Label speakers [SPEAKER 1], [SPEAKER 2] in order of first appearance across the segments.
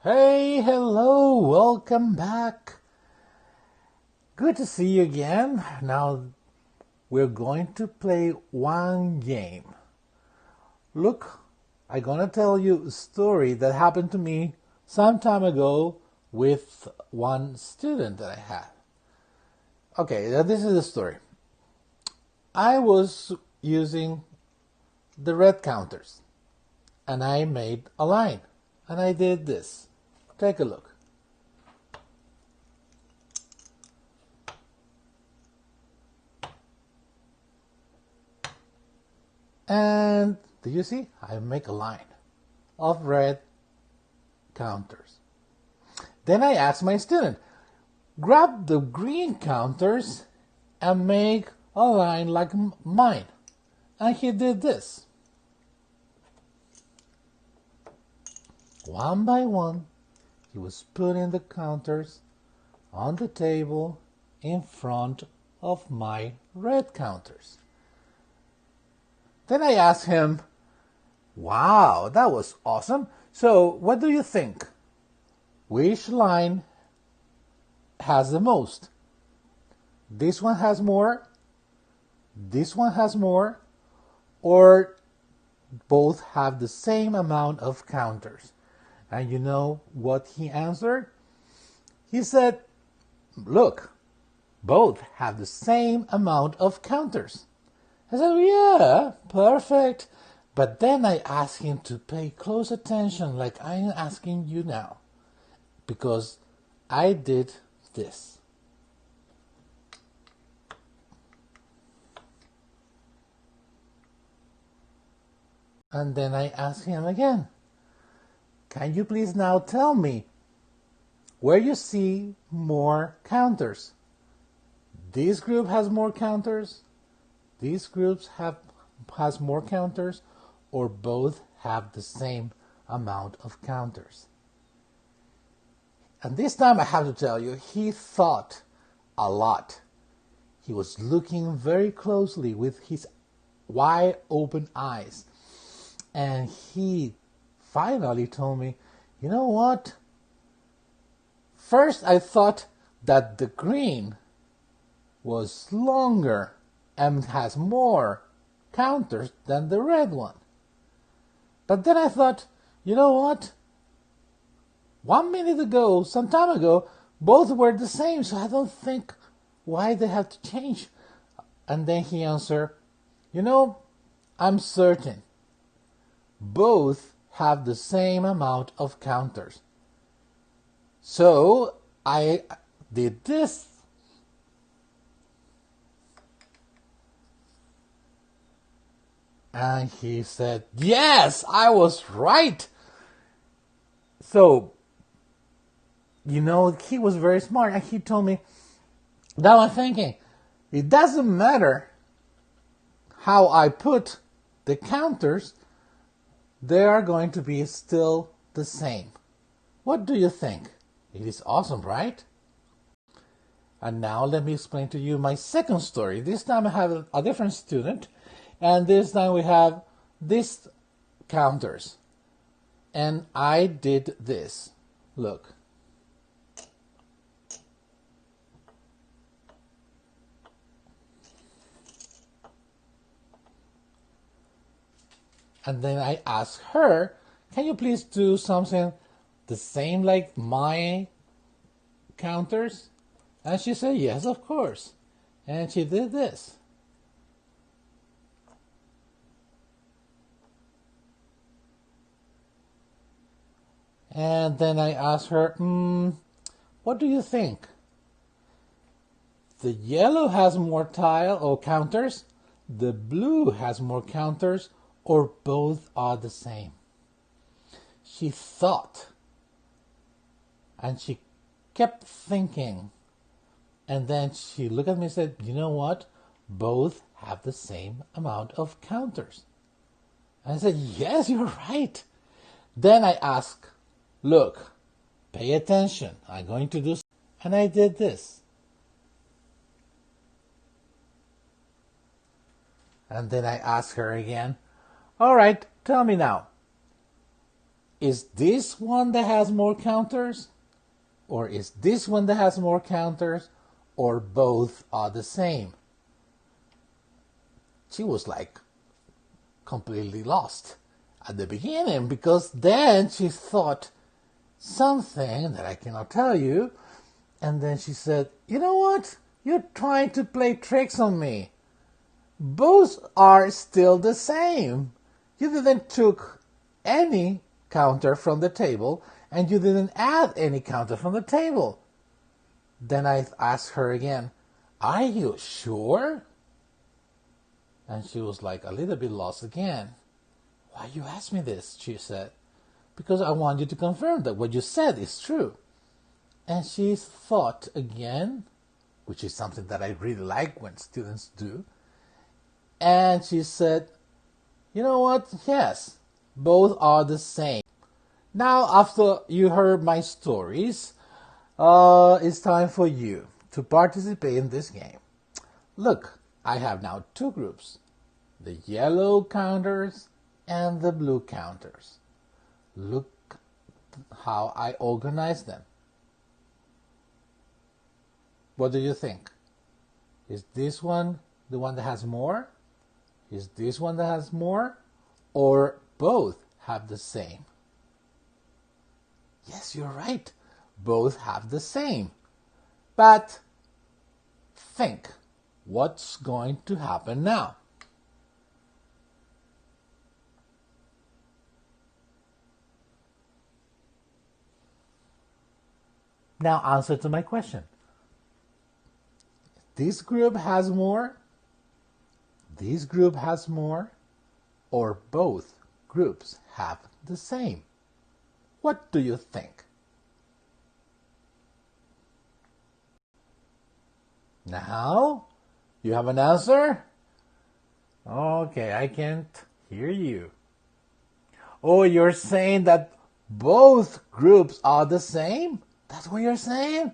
[SPEAKER 1] Hey, hello, welcome back. Good to see you again. Now we're going to play one game. Look, I'm gonna tell you a story that happened to me some time ago with one student that I had. Okay, this is the story. I was using the red counters and I made a line and I did this. Take a look. And do you see? I make a line of red counters. Then I ask my student, grab the green counters and make a line like mine. And he did this. One by one, he was putting the counters on the table in front of my red counters. Then I asked him, wow, that was awesome. So what do you think? Which line has the most? This one has more? This one has more? Or both have the same amount of counters? And you know what he answered? He said, look, both have the same amount of counters. I said, yeah, perfect. But then I asked him to pay close attention like I'm asking you now. Because I did this. And then I asked him again, can you please now tell me where you see more counters? This group has more counters, these groups has more counters, or both have the same amount of counters. And this time I have to tell you, he thought a lot. He was looking very closely with his wide open eyes. And he finally told me, you know what? First I thought that the green was longer and has more counters than the red one. But then I thought, you know what? 1 minute ago, some time ago, both were the same, so I don't think why they have to change. And then he answered, you know, I'm certain both have the same amount of counters. So I did this. And he said, yes, I was right. So, you know, he was very smart. And he told me, now I'm thinking, it doesn't matter how I put the counters, they are going to be still the same. What do you think? It is awesome, right? And now let me explain to you my second story. This time I have a different student, and this time we have these counters. And I did this. Look. And then I asked her, can you please do something the same like my counters? And she said, yes, of course. And she did this. And then I asked her, what do you think? The yellow has more tile or counters, the blue has more counters, or both are the same? She thought, and she kept thinking, and then she looked at me and said, you know what? Both have the same amount of counters. And I said, yes, you're right. Then I asked, look, pay attention. I'm going to do, and I did this. And then I asked her again, all right, tell me now. is this one that has more counters? Or is this one that has more counters? Or both are the same? She was like completely lost at the beginning, because then she thought something that I cannot tell you, and then she said, you know what? You're trying to play tricks on me. Both are still the same. You didn't took any counter from the table, and you didn't add any counter from the table. Then I asked her again, are you sure? And she was like a little bit lost again. Why you ask me this? She said. Because I want you to confirm that what you said is true. And she thought again, which is something that I really like when students do. And she said, you know what? Yes, both are the same. Now, after you heard my stories, it's time for you to participate in this game. Look, I have now two groups, the yellow counters and the blue counters. Look how I organize them. What do you think? Is this one the one that has more? Is this one that has more? Or both have the same? Yes, you're right. Both have the same. But think, what's going to happen now? Now answer to my question. This group has more, this group has more, or both groups have the same? What do you think? Now, you have an answer? Okay, I can't hear you. Oh, you're saying that both groups are the same? That's what you're saying?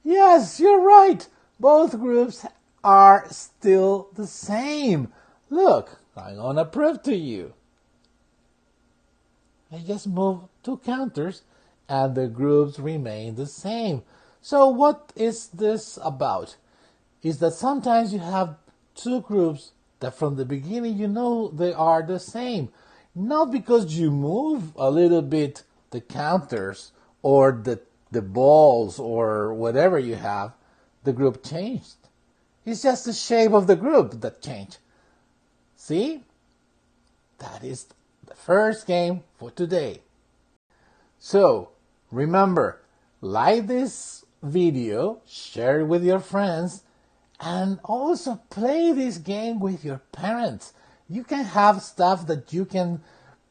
[SPEAKER 1] Yes, you're right. Both groups are still the same. Look, I'm gonna prove to you. I just move two counters and the groups remain the same. So what is this about? Is that sometimes you have two groups that from the beginning you know they are the same. Not because you move a little bit the counters or the balls or whatever you have, the group changed. It's just the shape of the group that changed. See? That is the first game for today. So, remember, like this video, share it with your friends, and also play this game with your parents. You can have stuff that you can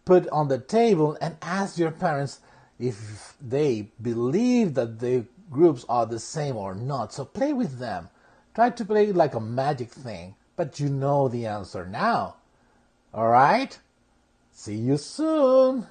[SPEAKER 1] put on the table and ask your parents if they believe that the groups are the same or not. So play with them. Try to play like a magic thing, but you know the answer now. All right? See you soon.